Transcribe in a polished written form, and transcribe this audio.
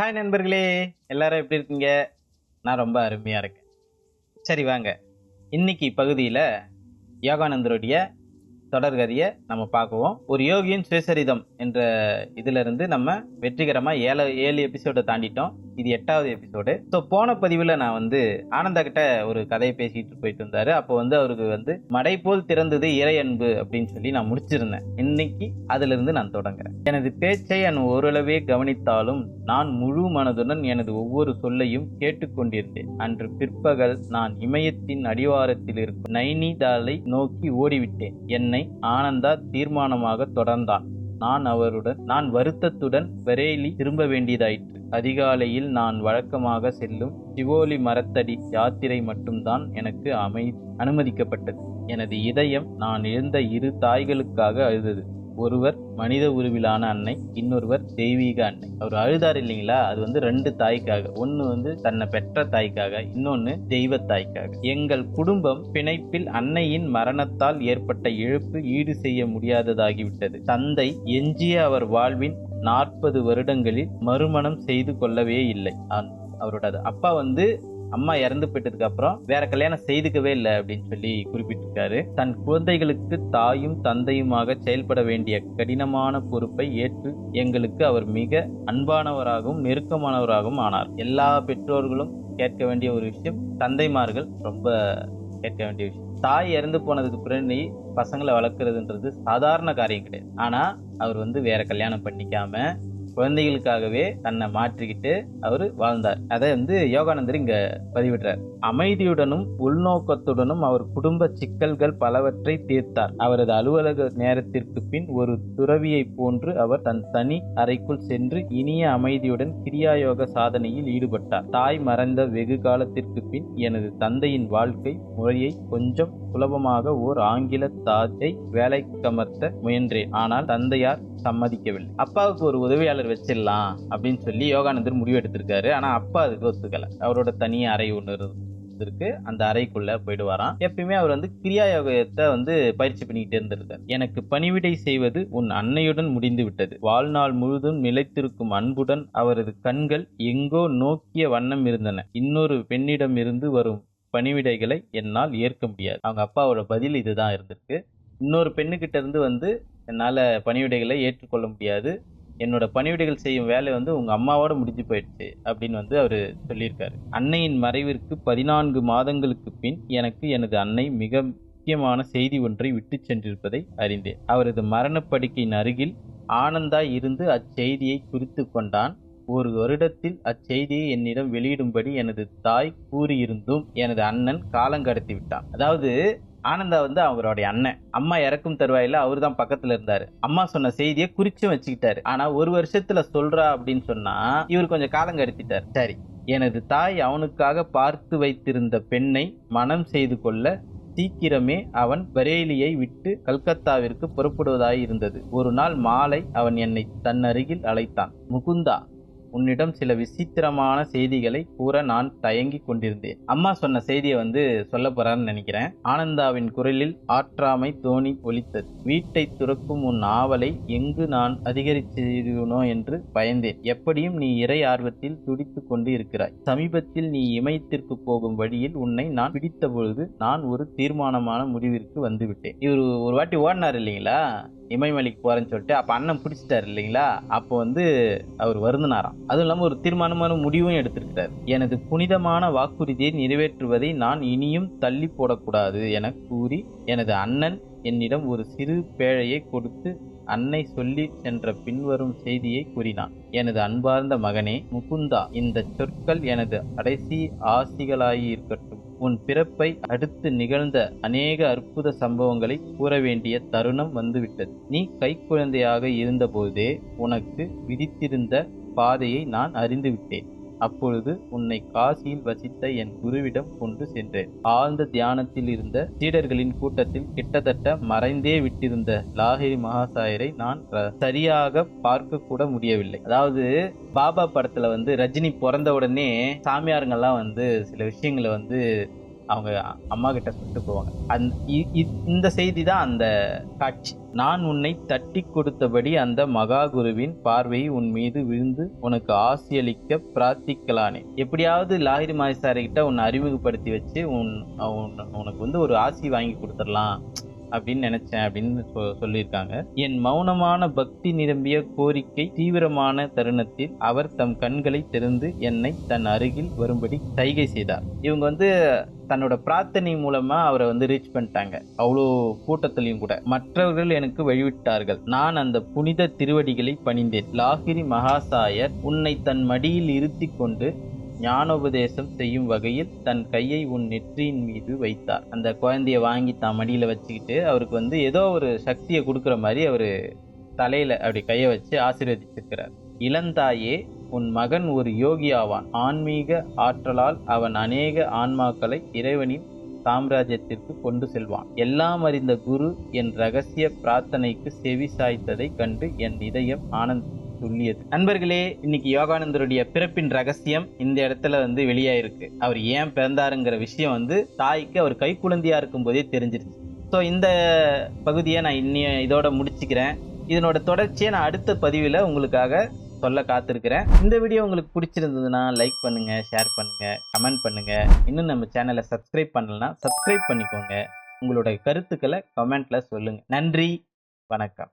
Hi நண்பர்களே, எல்லாரும் எப்படி இருக்கீங்க? நான் ரொம்ப அருமையா இருக்கேன். சரி வாங்க, இன்னைக்கு பகுதியில் யோகானந்தருடைய தொடர்கதையை நம்ம பார்க்குவோம். ஒரு யோகியின் சுயசரிதம் என்ற இதிலிருந்து நம்ம வெற்றிகரமாக ஏழு எபிசோடை தாண்டிட்டோம். இது 8வது எபிசோடு. ஸோ போன பதிவில் நான் ஆனந்தா கிட்ட ஒரு கதையை பேசிட்டு போயிட்டு இருந்தாரு. அப்போ அவருக்கு மடை போல் திறந்தது இறை அன்பு அப்படின்னு சொல்லி நான் முடிச்சிருந்தேன். இன்னைக்கு அதிலிருந்து நான் தொடங்குறேன். எனது பேச்சை நான் ஓரளவே கவனித்தாலும் நான் முழு மனதுடன் எனது ஒவ்வொரு சொல்லையும் கேட்டுக்கொண்டிருந்தேன். அன்று பிற்பகல் நான் இமயத்தின் அடிவாரத்தில் இருக்கும் நைனிதாலை நோக்கி ஓடிவிட்டேன். என்னை ஆனந்தா தீர்மானமாக தொடர்ந்தான். நான் வருத்தத்துடன் பரேலி திரும்ப வேண்டியதாயிற்று. அதிகாலையில் நான் வழக்கமாக செல்லும் சிவோலி மரத்தடி யாத்திரை மட்டும்தான் எனக்கு அனுமதிக்கப்பட்டது. எனது இதயம் நான் இழந்த இரு தாய்களுக்காக அழுதது. ஒருவர் மனித உருவிலான அன்னை, இன்னொருவர் தெய்வீக அன்னை. அவர் அழுதார் இல்லைங்களா, அது 2 தாய்க்காக. ஒன்று தன்னை பெற்ற தாய்க்காக, இன்னொன்று தெய்வ தாய்க்காக. எங்கள் குடும்பம் பிணைப்பில் அன்னையின் மரணத்தால் ஏற்பட்ட இழப்பு ஈடு செய்ய முடியாததாகிவிட்டது. தந்தை எஞ்சிய அவர் வாழ்வின் 40 வருடங்களில் மறுமணம் செய்து கொள்ளவே இல்லை. அவரோட அப்பா அம்மா இறந்து போயிட்டதுக்கு அப்புறம் வேற கல்யாணம் செய்துக்கவே இல்லை அப்படின்னு சொல்லி குறிப்பிட்டிருக்காரு. தன் குழந்தைகளுக்கு தாயும் தந்தையுமாக செயல்பட வேண்டிய கடினமான பொறுப்பை ஏற்று எங்களுக்கு அவர் மிக அன்பானவராகவும் நெருக்கமானவராகவும் ஆனார். எல்லா பெற்றோர்களும் கேட்க வேண்டிய ஒரு விஷயம், தந்தைமார்கள் ரொம்ப கேட்க வேண்டிய விஷயம். தாய் இறந்து போனதுக்கு பிறகு பசங்களை வளர்க்குறதுன்றது சாதாரண காரியம் கிடையாது. ஆனா அவர் வேற கல்யாணம் பண்ணிக்காம குழந்தைகளுக்காகவே தன்னை மாற்றிக்கிட்டு அவர் வாழ்ந்தார். அதை யோகானந்தர் இங்க பதிவிடுறார். அமைதியுடனும் உள்நோக்கத்துடனும் அவர் குடும்ப சிக்கல்கள் பலவற்றை தீர்த்தார். அவரது அலுவலக நேரத்திற்கு பின் ஒரு துறவியை போன்று அவர் தன் தனி அறைக்குள் சென்று இனிய அமைதியுடன் கிரியாயோக சாதனையில் ஈடுபட்டார். தாய் மறைந்த வெகு காலத்திற்கு பின் எனது தந்தையின் வாழ்க்கை முறையை கொஞ்சம் சுலபமாக ஓர் ஆங்கில தாயை வேலைக்கமர்த்த முயன்றேன். ஆனால் தந்தையார் சம்மதிக்கவில்லை. அப்பாவுக்கு ஒரு உதவியாளர் வச்சிடலாம் அப்படின்னு சொல்லி யோகானந்தர் முடிவு எடுத்திருக்காரு. ஆனா அப்பா அதுக்கு ஒத்துக்கல. அவரோட தனி அறை ஒன்று இருக்கு, அந்த அறைக்குள்ள போயிடுவாராம். எப்பயுமே அவர் கிரியா யோகத்தை பயிற்சி பண்ணிக்கிட்டே இருந்திருக்காரு. எனக்கு பணிவிடை செய்வது உன் அன்னையுடன் முடிந்து விட்டது. வாழ்நாள் முழுதும் நிலைத்திருக்கும் அன்புடன் அவரது கண்கள் எங்கோ நோக்கிய வண்ணம் இருந்தன. இன்னொரு பெண்ணிடம் இருந்து வரும் பணிவிடைகளை என்னால் ஏற்க முடியாது. அவங்க அப்பாவோட பதில் இதுதான் இருந்திருக்கு. இன்னொரு பெண்ணுகிட்ட இருந்து என்னால் பணிவிடைகளை ஏற்றுக்கொள்ள முடியாது. என்னோட பணிவிடைகள் செய்யும் வேலை உங்கள் அம்மாவோட முடிஞ்சு போயிடுச்சு அப்படின்னு அவர் சொல்லியிருக்காரு. அன்னையின் மறைவிற்கு 14 மாதங்களுக்கு பின் எனக்கு எனது அன்னை மிக முக்கியமான செய்தி ஒன்றை விட்டு சென்றிருப்பதை அறிந்தேன். அவரது மரணப்படுக்கையின் அருகில் ஆனந்தா இருந்து அச்செய்தியை குறித்து கொண்டான். ஒரு வருடத்தில் அச்செய்தியை என்னிடம் வெளியிடும்படி எனது தாய் கூறியிருந்தும் எனது அண்ணன் காலங்கடத்தி விட்டான். அதாவது ஆனந்தா அவருடைய அண்ணன். அம்மா இறக்கும் தருவாயில அவரு தான் பக்கத்துல இருந்தாரு. அம்மா சொன்ன செய்தியை குறிச்சும் வச்சுக்கிட்டாரு. ஆனா ஒரு வருஷத்துல சொல்றா அப்படின்னு சொன்னா இவர் கொஞ்சம் காலம் கடத்திட்டார். சரி, எனது தாய் அவனுக்காக பார்த்து வைத்திருந்த பெண்ணை மனம் செய்து கொள்ள சீக்கிரமே அவன் பரேலியை விட்டு கல்கத்தாவிற்கு புறப்படுவதாய் இருந்தது. ஒரு நாள் மாலை அவன் என்னை தன் அருகில் அழைத்தான். முகுந்தா, உன்னிடம் சில விசித்திரமான செய்திகளை கூற நான் தயங்கி கொண்டிருந்தேன். அம்மா சொன்ன செய்தியை சொல்ல போறான்னு நினைக்கிறேன். ஆனந்தாவின் குரலில் ஆற்றாமை தோணி ஒலித்தது. வீட்டை துறக்கும் உன் ஆவலை எங்கு நான் அதிகரிச்சிருனோ என்று பயந்தேன். எப்படியும் நீ இறை ஆர்வத்தில் துடித்து கொண்டு இருக்கிறாய். சமீபத்தில் நீ இமயத்திற்கு போகும் வழியில் உன்னை நான் பிடித்த பொழுது நான் ஒரு தீர்மானமான முடிவிற்கு வந்துவிட்டேன். இவர் ஒரு வாட்டி ஓடினார் இல்லைங்களா, இமயமலைக்கு போறேன்னு சொல்லிட்டு. அப்ப அண்ணன் பிடிச்சிட்டாரு இல்லைங்களா, அப்போ அவர் வருந்தினாராம். அதுவும் இல்லாம ஒரு தீர்மானமான முடிவும் எடுத்திருக்கிறார். எனது புனிதமான வாக்குறுதியை நிறைவேற்றுவதை நான் இனியும் தள்ளி போடக்கூடாது என கூறி எனது அண்ணன் என்னிடம் ஒரு சிறு பேழையை கொடுத்து அன்னை சொல்லி சென்ற பின்வரும் செய்தியை கூறினான். எனது அன்பார்ந்த மகனே முகுந்தா, இந்த சொற்கள் எனது கடைசி ஆசிகளாயிருக்கட்டும். உன் பிறப்பை அடுத்து நிகழ்ந்த அநேக அற்புத சம்பவங்களை கூற வேண்டிய தருணம் வந்துவிட்டது. நீ கைக்குழந்தையாக இருந்தபோதே உனக்கு விதித்திருந்த பாதையை நான் அறிந்துவிட்டேன். அப்பொழுது உன்னை காசியில் வசித்த என் குருவிடம் கொண்டு சென்றேன். ஆழ்ந்த தியானத்தில் இருந்த சீடர்களின் கூட்டத்தில் கிட்டத்தட்ட மறைந்தே விட்டிருந்த லாஹிரி மகாசாயரை நான் சரியாக பார்க்க கூட முடியவில்லை. அதாவது பாபா படத்துல ரஜினி பிறந்த உடனே சாமியாருங்கெல்லாம் சில விஷயங்களை அவங்க அம்மா கிட்ட சொல்லிட்டு போவாங்க. இந்த செய்தி தான் அந்த காட்சி. நான் உன்னை தட்டி கொடுத்தபடி அந்த மகா குருவின் பார்வை உன் மீது விழுந்து உனக்கு ஆசியளிக்க பிரார்த்திக்கலானே. எப்படியாவது லாகிரி மாசாரி கிட்ட உன்னை அறிமுகப்படுத்தி வச்சு உனக்கு வந்து ஒரு ஆசி வாங்கி கொடுத்துடலாம் அப்படின்னு நினைச்சேன் அப்படின்னு சொல்லியிருக்காங்க. என் மௌனமான பக்தி நிரம்பிய கோரிக்கை தீவிரமான தருணத்தில் அவர் தம் கண்களை திறந்து என்னை தன் அருகில் வரும்படி சைகை செய்தார். இவங்க வந்து தன்னோட பிரார்த்தனை மூலமா அவரை வந்து ரீச் பண்ணிட்டாங்க. அவ்வளோ கூட்டத்திலையும் கூட மற்றவர்கள் எனக்கு வழிவிட்டார்கள். நான் அந்த புனித திருவடிகளை பணிந்தேன். லாகிரி மகாசாயர் உன்னை தன் மடியில் இருத்தி கொண்டு ஞானோபதேசம் செய்யும் வகையில் தன் கையை உன் நெற்றியின் மீது வைத்தார். அந்த குழந்தைய வாங்கி தான் மடியில வச்சுக்கிட்டு அவருக்கு வந்து ஏதோ ஒரு சக்தியை கொடுக்குற மாதிரி அவரு தலையில அப்படி கையை வச்சு ஆசீர்வதிச்சிருக்கிறார். இளந்தாயே, உன் மகன் ஒரு யோகி ஆவான். ஆன்மீக ஆற்றலால் அவன் அநேக ஆன்மாக்களை இறைவனின் சாம்ராஜ்யத்திற்கு கொண்டு செல்வான். எல்லாம் அறிந்த குரு என் ரகசிய பிரார்த்தனைக்கு செவி சாய்த்ததை கண்டு என் இதயம் ஆனந்த சொல்லியது. நண்பர்களே, இன்னைக்கு யோகானந்தருடைய பிறப்பின் ரகசியம் இந்த இடத்துல வந்து வெளியாயிருக்கு. அவர் ஏன் பிறந்தாருங்கிற விஷயம் வந்து தாய்க்கு அவர் கைக்குழந்தையா இருக்கும் போதே தெரிஞ்சிருச்சு. ஸோ இந்த பகுதியை நான் இதோட முடிச்சுக்கிறேன். இதனோட தொடர்ச்சியை நான் அடுத்த பதிவில் உங்களுக்காக சொல்ல காத்திருக்கிறேன். இந்த வீடியோ உங்களுக்கு பிடிச்சிருந்ததுன்னா லைக் பண்ணுங்க, ஷேர் பண்ணுங்க, கமெண்ட் பண்ணுங்க. இன்னும் நம்ம சேனலை சப்ஸ்கிரைப் பண்ணலன்னா சப்ஸ்கிரைப் பண்ணிக்கோங்க. உங்களோட கருத்துக்களை கமெண்ட்ல சொல்லுங்க. நன்றி, வணக்கம்.